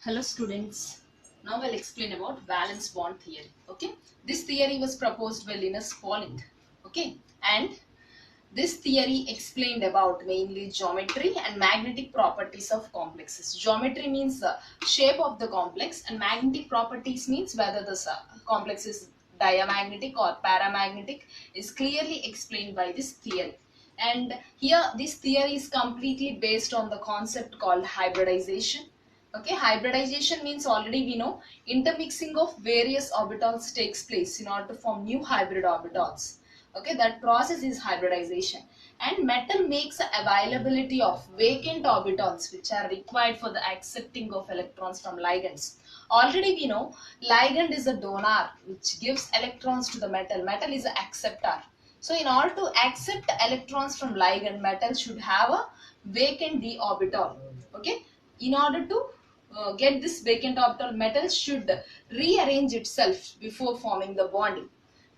Hello students. Now I'll explain about valence bond theory. Okay. This theory was proposed by Linus Pauling. Okay. And this theory explained about mainly geometry and magnetic properties of complexes. Geometry means the shape of the complex and magnetic properties means whether the complex is diamagnetic or paramagnetic is clearly explained by this theory. And here this theory is completely based on the concept called hybridization. Okay, hybridization means already we know intermixing of various orbitals takes place in order to form new hybrid orbitals. Okay, that process is hybridization. And metal makes availability of vacant orbitals which are required for the accepting of electrons from ligands. Already we know ligand is a donor which gives electrons to the metal. Metal is an acceptor. So in order to accept electrons from ligand, metal should have a vacant d orbital. Okay, in order to get this vacant orbital, metal should rearrange itself before forming the bonding.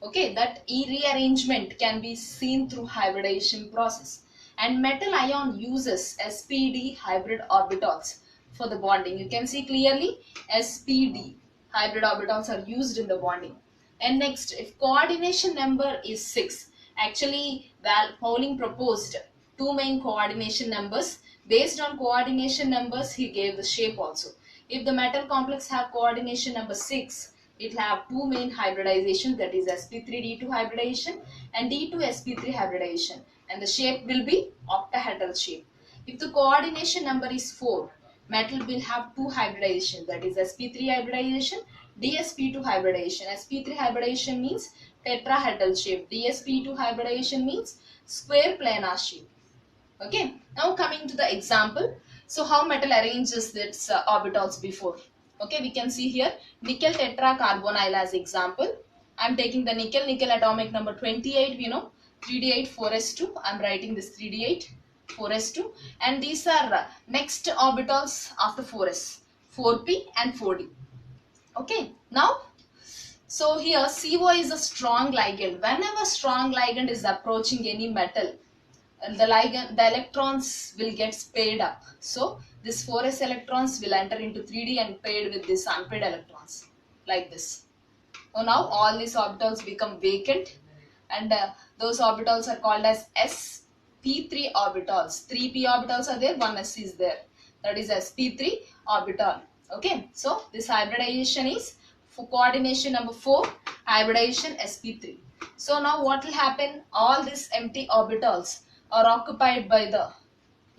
Okay, that rearrangement can be seen through hybridization process. And metal ion uses sp-d hybrid orbitals for the bonding. You can see clearly sp-d hybrid orbitals are used in the bonding. And next, if coordination number is 6, actually Pauling proposed two main coordination numbers. Based on coordination numbers, he gave the shape also. If the metal complex have coordination number 6, it will have two main hybridization, that is sp3d2 hybridization and d2sp3 hybridization, and the shape will be octahedral shape. If the coordination number is 4, metal will have two hybridization, that is sp3 hybridization, dsp2 hybridization. sp3 hybridization means tetrahedral shape, dsp2 hybridization means square planar shape. Okay, now coming to the example. So how metal arranges its orbitals before. Okay, we can see here nickel tetracarbonyl as example. I'm taking the nickel atomic number 28, we know 3d8 4s2. I'm writing this 3d8 4s2, and these are next orbitals after 4s, 4p and 4d. Okay, now so here CO is a strong ligand. Whenever strong ligand is approaching any metal, the electrons will get paired up. So this 4s electrons will enter into 3d and paired with this unpaired electrons like this. So now all these orbitals become vacant, and those orbitals are called as sp3 orbitals. 3p orbitals are there, one s is there. That is sp3 orbital. Okay, so this hybridization is for coordination number 4, hybridization sp3. So now what will happen? All these empty orbitals are occupied by the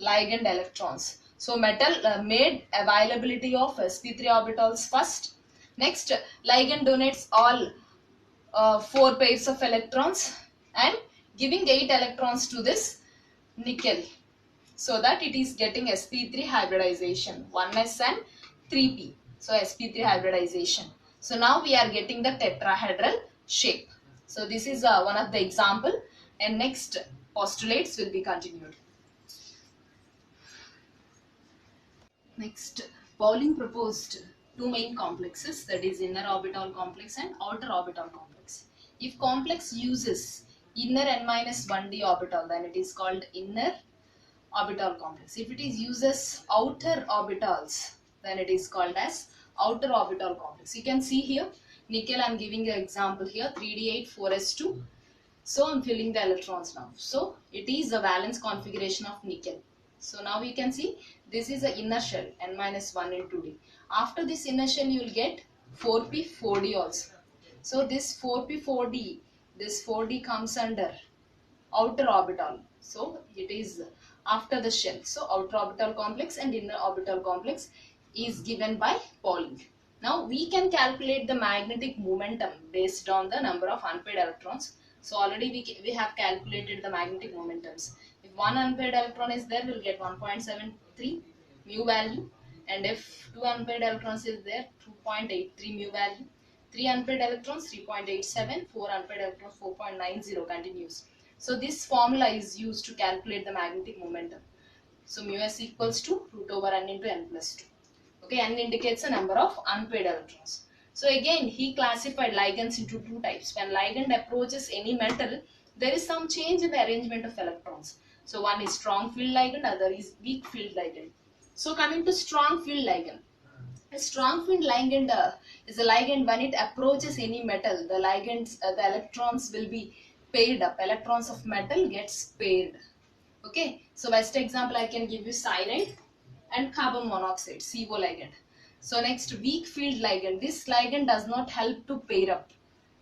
ligand electrons. So metal made availability of sp3 orbitals first. Next, ligand donates all 4 pairs of electrons and giving 8 electrons to this nickel, so that it is getting sp3 hybridization, 1s and 3p. So sp3 hybridization. So now we are getting the tetrahedral shape. So this is one of the example, and next postulates will be continued. Next, Pauling proposed two main complexes, that is inner orbital complex and outer orbital complex. If complex uses inner n-1d orbital, then it is called inner orbital complex. If it is uses outer orbitals, then it is called as outer orbital complex. You can see here nickel, I am giving an example here, 3d8 4s2. So I am filling the electrons now. So it is a valence configuration of nickel. So now you can see this is the inner shell n-1 in 2d. After this inner shell you will get 4p 4d also. So this 4p 4d, this 4d comes under outer orbital. So it is after the shell. So outer orbital complex and inner orbital complex is given by Pauling. Now we can calculate the magnetic momentum based on the number of unpaired electrons. So already we have calculated the magnetic momentums. If one unpaired electron is there, we'll get 1.73 mu value, and if two unpaired electrons is there, 2.83 mu value. 3 unpaired electrons 3.87, 4 unpaired electrons 4.90 continues. So this formula is used to calculate the magnetic momentum. So mu s equals to root over n into n plus 2. Okay, n indicates a number of unpaired electrons. So again, he classified ligands into two types. When ligand approaches any metal, there is some change in the arrangement of electrons. So one is strong field ligand, other is weak field ligand. So coming to strong field ligand. A strong field ligand is a ligand when it approaches any metal. The ligands, the electrons will be paired up. Electrons of metal gets paired. Okay, so best example I can give you cyanide and carbon monoxide, CO ligand. So next, weak field ligand. This ligand does not help to pair up.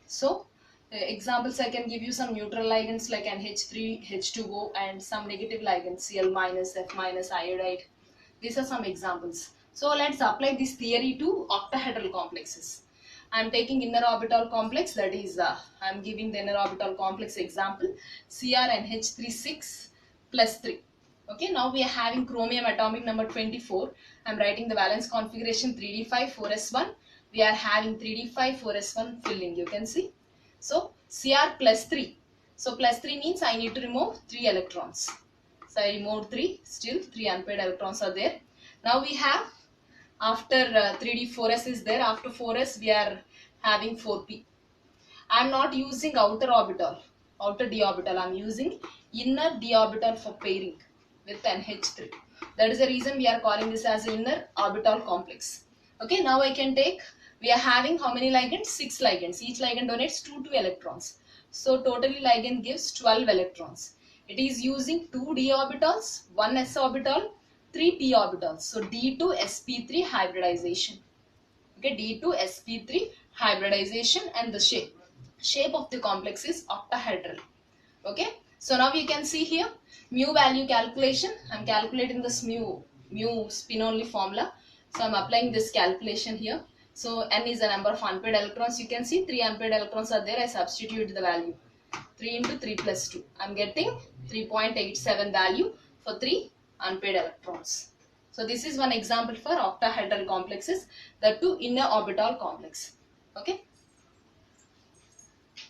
So examples I can give you some neutral ligands like NH3, H2O, and some negative ligands, Cl minus, F minus, iodide. These are some examples. So let's apply this theory to octahedral complexes. I am taking inner orbital complex, that is I am giving the inner orbital complex example, CrNH36 plus 3. Okay, now we are having chromium atomic number 24. I am writing the valence configuration 3d5 4s1. We are having 3d5 4s1 filling, you can see. So Cr plus 3. So plus 3 means I need to remove 3 electrons. So I removed 3, still 3 unpaired electrons are there. Now we have, after 3d 4s is there, after 4s we are having 4p. I am not using outer orbital, outer d orbital. I am using inner d orbital for pairing with NH3. That is the reason we are calling this as inner orbital complex. Okay, now I can take, we are having how many ligands? 6 ligands. Each ligand donates 2 electrons. So totally ligand gives 12 electrons. It is using 2 d orbitals, 1 s orbital, 3 p orbitals. So d to sp3 hybridization. Okay, d to sp3 hybridization, and the shape of the complex is octahedral. Okay, so now you can see here mu value calculation. I'm calculating this mu spin only formula. So I'm applying this calculation here. So n is the number of unpaired electrons. You can see 3 unpaired electrons are there. I substitute the value 3 into 3 plus 2. I'm getting 3.87 value for 3 unpaired electrons. So this is one example for octahedral complexes, the 2 inner orbital complex. Okay.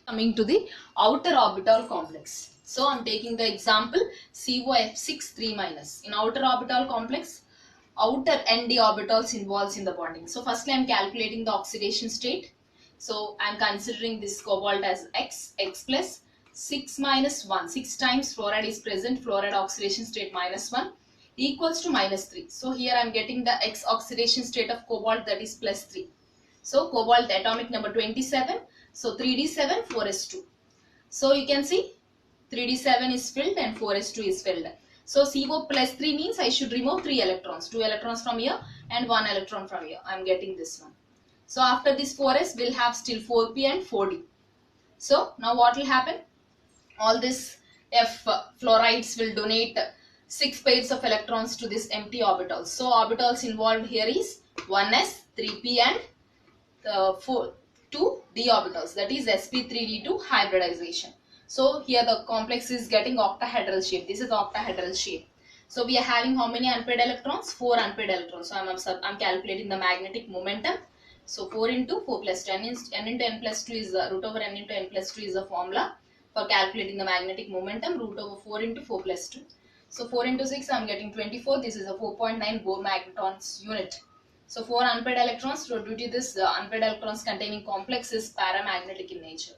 Coming to the outer orbital complex. So I am taking the example COF6 3 minus. In outer orbital complex, outer nd orbitals involves in the bonding. So firstly I am calculating the oxidation state. So I am considering this cobalt as X plus 6 minus 1. 6 times fluoride is present, fluoride oxidation state minus 1 equals to minus 3. So here I am getting the X oxidation state of cobalt, that is plus 3. So cobalt atomic number 27. So 3d7 4s2. So you can see 3d7 is filled and 4s2 is filled. So CO plus 3 means I should remove 3 electrons. 2 electrons from here and 1 electron from here. I am getting this one. So after this 4s we'll have still 4p and 4d. So now what will happen? All this F fluorides will donate 6 pairs of electrons to this empty orbitals. So orbitals involved here is 1s, 3p and 2 d orbitals, that is sp3d2 hybridization. So here the complex is getting octahedral shape. This is octahedral shape. So we are having how many unpaired electrons? 4 unpaired electrons. So I'm calculating the magnetic momentum. So 4 into 4 plus 10 is n into n plus 2 is root over n into n plus 2 is the formula for calculating the magnetic momentum. Root over 4 into 4 plus 2. So 4 into 6 I am getting 24. This is a 4.9 Bohr magnetons unit. So 4 unpaired electrons. So due to this, the unpaired electrons containing complex is paramagnetic in nature.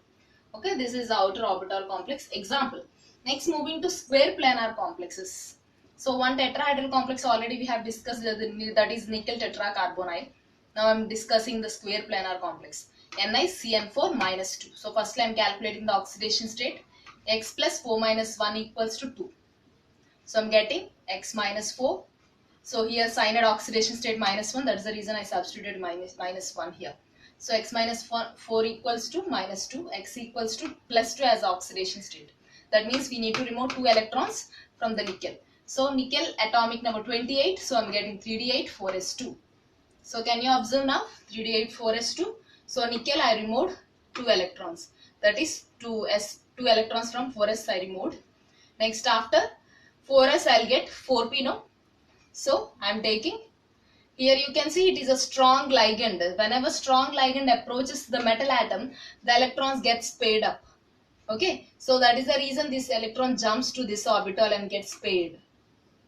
Okay, this is the outer orbital complex example. Next, moving to square planar complexes. So one tetrahedral complex already we have discussed, that is nickel tetracarbonyl. Now I am discussing the square planar complex. NiCN4 minus 2. So firstly I am calculating the oxidation state. X plus 4 minus 1 equals to 2. So I am getting X minus 4. So here cyanide oxidation state minus 1. That's the reason I substituted minus 1 here. So X minus 4 equals to minus 2. X equals to plus 2 as oxidation state. That means we need to remove 2 electrons from the nickel. So nickel atomic number 28. So I'm getting 3d8 4s2. So can you observe now 3d8 4s2. So nickel I removed 2 electrons. That is 2 electrons from 4s I removed. Next after 4s I'll get 4p no. So I am taking, here you can see it is a strong ligand. Whenever strong ligand approaches the metal atom, the electrons gets paired up. Okay, so that is the reason this electron jumps to this orbital and gets paired.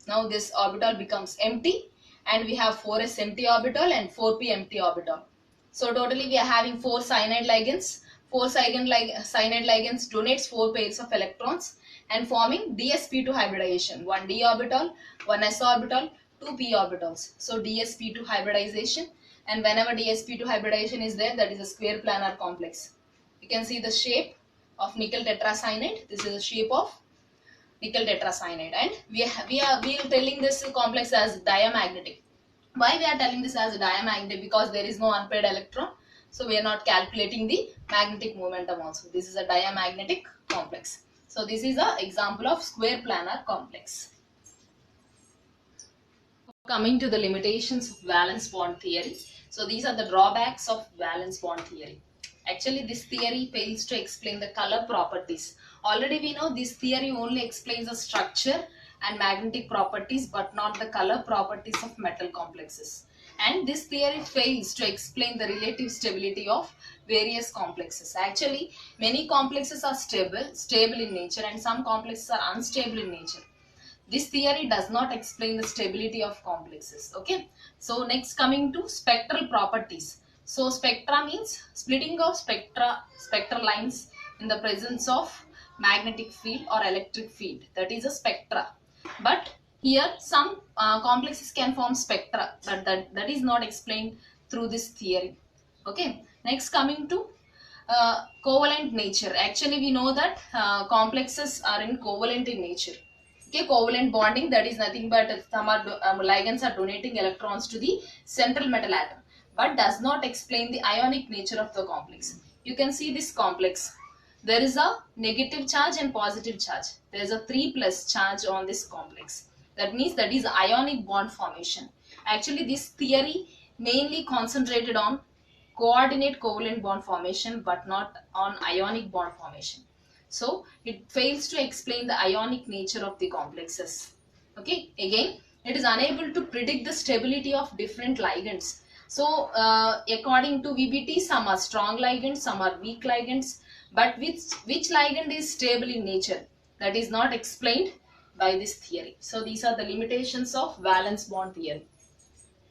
Now this orbital becomes empty and we have 4s empty orbital and 4p empty orbital. So totally we are having 4 cyanide ligands. 4 cyanide ligands donates 4 pairs of electrons and forming dsp2 hybridization. 1d orbital, 1s orbital, 2p orbitals. So dsp2 hybridization. and whenever dsp2 hybridization is there, that is a square planar complex. You can see the shape of nickel tetracyanide. This is the shape of nickel tetracyanide, and we are telling this complex as diamagnetic. Why we are telling this as diamagnetic? Because there is no unpaired electron, so we are not calculating the magnetic momentum also. This is a diamagnetic complex. So this is an example of square planar complex. Coming to the limitations of valence bond theory. So these are the drawbacks of valence bond theory. Actually, this theory fails to explain the color properties. Already we know this theory only explains the structure and magnetic properties, but not the color properties of metal complexes. And this theory fails to explain the relative stability of various complexes. Actually, many complexes are stable in nature, and some complexes are unstable in nature. This theory does not explain the stability of complexes. Okay, so next, coming to spectral properties. So spectra means splitting of spectral lines in the presence of magnetic field or electric field, that is a spectra. But here some complexes can form spectra, but that is not explained through this theory. Okay, next, coming to covalent nature. Actually, we know that complexes are covalent in nature. Okay, covalent bonding, that is nothing but some ligands are donating electrons to the central metal atom, but does not explain the ionic nature of the complex. You can see this complex. There is a negative charge and positive charge. There is a 3+ charge on this complex. That means that is ionic bond formation. Actually, this theory mainly concentrated on coordinate covalent bond formation, but not on ionic bond formation. So it fails to explain the ionic nature of the complexes. Okay, again, it is unable to predict the stability of different ligands. So according to VBT, some are strong ligands, some are weak ligands, but which ligand is stable in nature, that is not explained by this theory. So these are the limitations of valence bond theory.